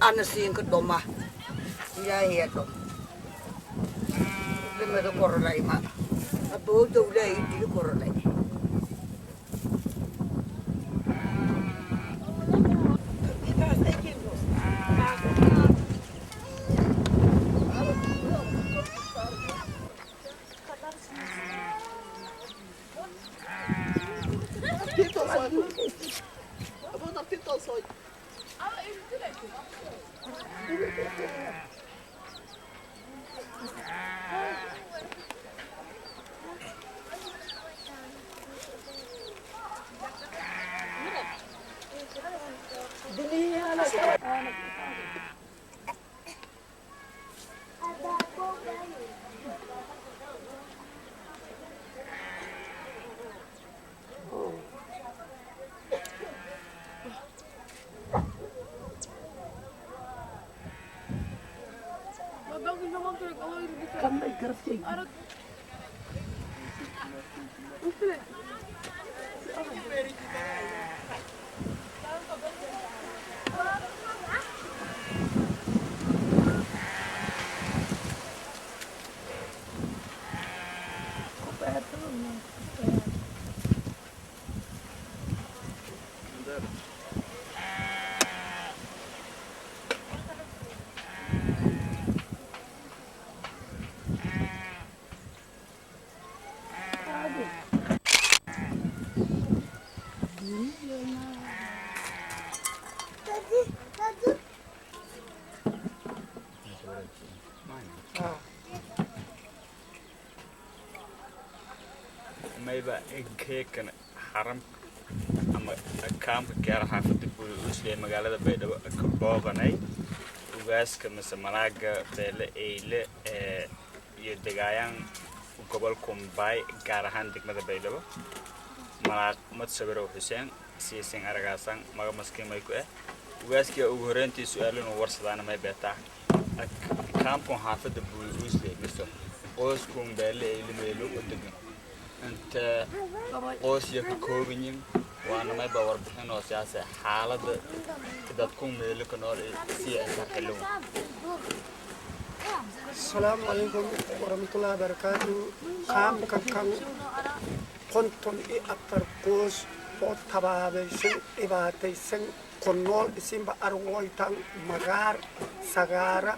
Ana siin ke doma, ya dom. Lima tu korolai ma, apa tu udah ini korolai. Kan ik er geen. mayba keekan xaram ama kaamka gaar xaafada Buurshe magaalada Baydhabo ka booqanay ugaaska Malaaga beele eyle iyo degayaan gobol Kumbay gaar ahaan degmada Baydhabo Malaaq Madsawiro Xuseen siisin aragaasan maga maskiimay ku ugaaskiya ugu horeyntii su'aalaha warsadana may beetaa kaamka xaafada Buurshe miso qoyskum beele eyle meelo u degan أنت قوسيك كوبينيم وأنا ما باور بحنا سياسة حالة إذا تكون ملك نور سياسة حلوة السلام عليكم ورحمة الله وبركاته كام كان كنتم أفرقوس وتبابي سن إباتي سن كنول اسم بأروي تان مغار سغارة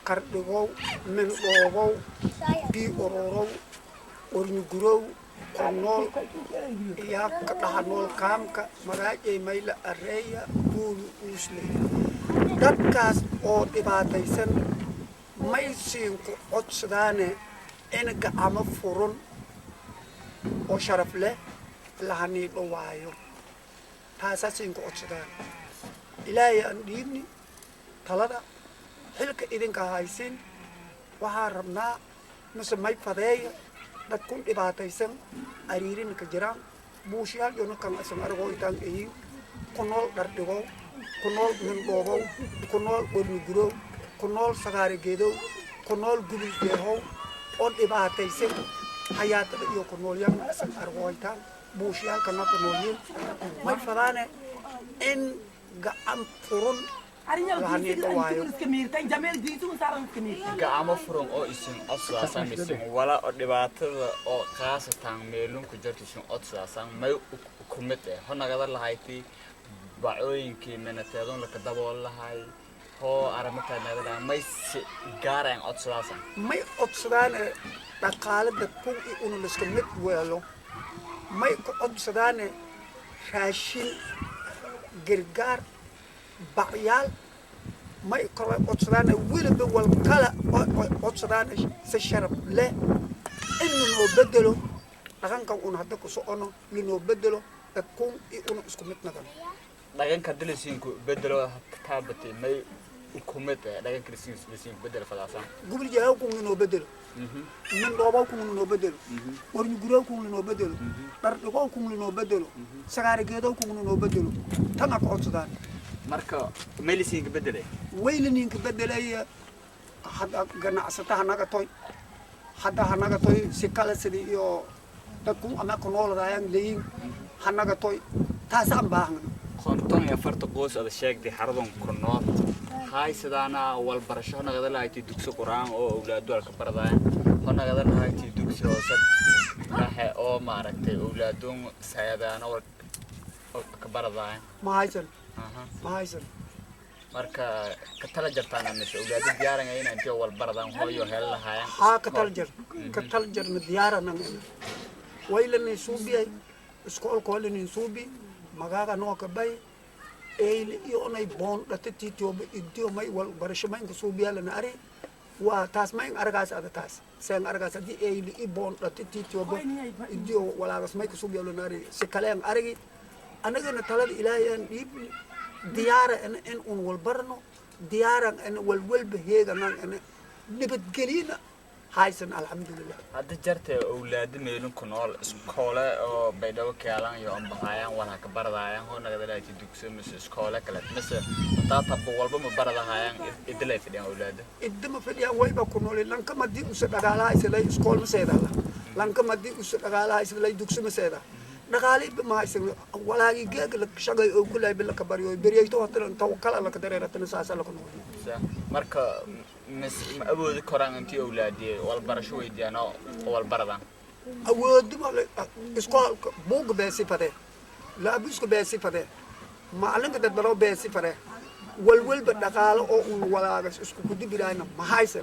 كردغو من أوغو بي أورورو ورنغرو كنول يا كتحنول كام كمغاجي ميلا أريا بولو أوسلي دكاس أو إباتي سن may siin ku codsadaane in gacamo furan oo sharaf leh lahanii dhawaayo taasaa siin ku codsadaan ilaahay aan dhiibni talada xilka idinka haysin waxaa rabnaa mise may fadeeya dad kun dhibaataysan ariirina ka jiraan buushayaal yona kan asan aragooyitaan eyin ku nool dhardhigow ku nool mindhoobow ku nool qornigurow كنول سغاري جيدو كنول قبل جيهو أون إباعتيسن حياة يو كنول يم أسن أروايتان بوشيان كنا كنولين ما يفضانه إن قام فرن لهني كوايو قام فرن أو اسم أصلا سام اسم ولا أدبات أو خاص تام ميلون كجرت اسم أصلا سام ما يكمته هنا قدر لهايتي بعوين كي من التعاون لكذا والله هاي هو أرمتها نقدر ما يسجارين أتصلاً ما أتصلاً تقال دكتور إنه نسكمت ويلو ما أتصلاً راشين جرجار بعيال ما أتصلاً ويل بول كلا أتصلاً سشرب لا إنه نبدله لكن كون هذا كسؤالنا لنبدله تكون إنه نسكمت نقدر لكن كدل سينكو بدله كتابتي ما وكمته لكن كريسين سلسين بدل فلاسا قبل جاهو كون لنو بدل من دوباو كون لنو بدل ورن غراو كون لنو بدل دردقو كون لنو بدل سغار جيدو كون لنو بدل تما كوتسدان marka meelisin beddelay weylinin beddelay hada ganacsataa hanaga toy hada hanaga toy si kala sidii iyo dadku ama ku nooladaayaan leeyin hanaga toy taasaan baahan konton iyo farta qoys ada sheegtay xaradon ku nool هاي سدانا والبرشة هنا قدر لا يتدوكس قرآن أو أولاد والك بردان هنا قدر لا يتدوكس وسط راح أو معركة أولادهم سيدانا والك بردان ما هايزن ما هايزن مركا كتل جرتانا مش أولاد ديارنا هنا أنت والبردان هو يهلا هاي كتل جر ديارنا ويلني سوبي سكول كولني سوبي مغاغا نوك باي إيه يوناي بون لتتي توب إديو ماي والبرشة ماي كسوبيا لناري وتاس ماي أرجعس هذا تاس سين أرجعس دي إيه بون لتتي توب إديو ولا بس ماي كسوبيا لناري سكالين أرجع أنا جن تلاد إلهي أن ديار أن والبرنو ديار أن والبهيج أن نبتجلينا هايسن الحمد لله. هذا جرت أولاد ميلون كنول سكولة أو بيدو كيالان يوم بهايان ولا كبر دايان هو نقدر يجدوكس مس سكولة كلت مس تاتا بقولب مبر دايان إدلى في ديان أولاد. إدم في ديان واي بكونول لانك ما دي أسد على إسلا سكول مسيدا لانك ما دي أسد على إسلا يدوكس مسيدا. نقالي بما هايسن ولا يجيك لك شغل أقول لك بلا كبر يو بريتو هتلون توكل على كدرة تنسى سالك نقول. مركا مس أبود كوران أنتي أولادي والبرشة ويديانا والبردان. أود ما إسكال بوق بيسي فده لا بيسك بيسي فده ما علنك تدبروا بيسي فده والول بدقال أو ولا بس إسكو كدي براينا ما هايسن.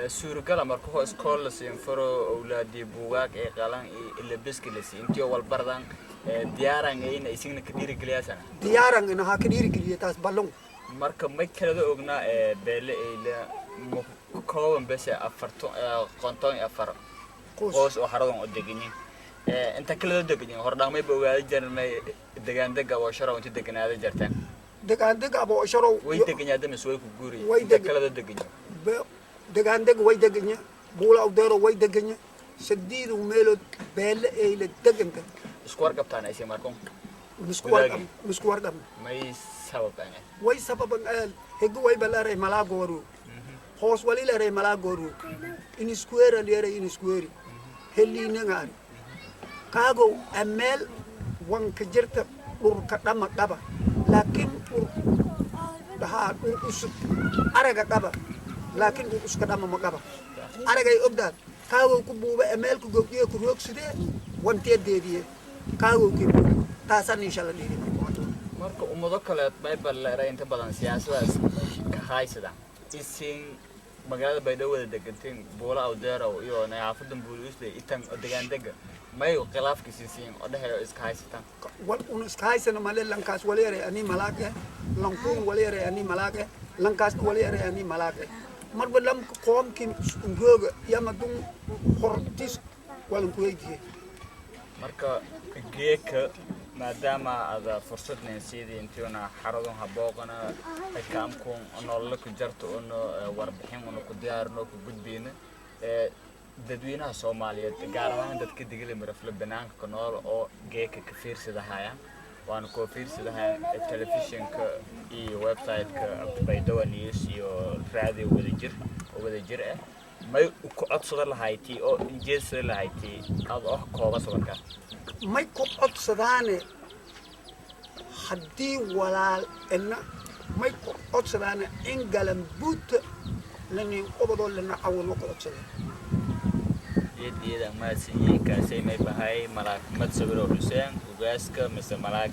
سورة كلا مركو إسكال لسين فرو أولادي بوغاك إقالان اللي بيسك لسين أنتي والبردان دياران إين إسينك كدير كلياسنا. دياران إنها كدير كلياس بالون. marka ma kala ogna beele ila kooban bas afarto qonton afar qoos oo xaradan oo deganyin inta kala deganyin hordhaamay boogaad jarnay degaan dega oo sharo inta deganaada jartaan degaan dega oo sharo way deganaada masway ku guuri kala deganyin degaan dega way deganyin buula u deero way deganyin sadiid u meelod beele ila deganta isku warqabtaan ay markoon مسك وردم ما يسبب أنا ويسبب أن هجوا يبلاره ملاقورو خوص ولي لاره ملاقورو إن سكوير اللي يرى إن سكوير هلي نعاري كاغو أمل وان كجرت وركتام كتابا لكن ده أرجع كتابا laakiin uu iska dhama ma qaba aragay ogdaad kaagow ku buuba emeelku gowdiye ku roogsidee wanteedeediye kaagow ki taasan insha Allah dhiiri marka ummado kale bay balleeray inta badan siyaasadaas ka haysada isin magaalada Baydhabo wada degantiin Buula Awdeero iyo naafadan Buuliisle itan degaan dega may khilaafkiisiin oo dhaxeeyo iska haysatan wal unu iska haysana male lankaas waleeray ani malaaqe lankuun waleeray ani malaaqe lankaas waleeray ani malaaqe marba lam qoomkin ngooga yamadun hortis walan ku weydiye marka geeka maadaama ada fursad nasiidi intiina xaradon habooqana kaamkoon nolol ku jarto oo warbixin oo ku diyaarno ku gudbina dadweynaha Soomaaliyeed gaar ahaan dadka digile marafle banaanka ka nool oo geeka ka fiirsadahaya waan ku fiirsadahay telefishinka iyo website-ka Baydhabo News iyo radio wadajir ah may ku codsada lahayti oo injeesada lahayti aad oo kooba sabarka may ku codsadaane haddii walaal ina may ku codsadaane in galan buut lani qobado lana awno ku codsada iyada ma siiyay kaasay may bahay malaak mad sawiro Hussein ugaaska mise malaak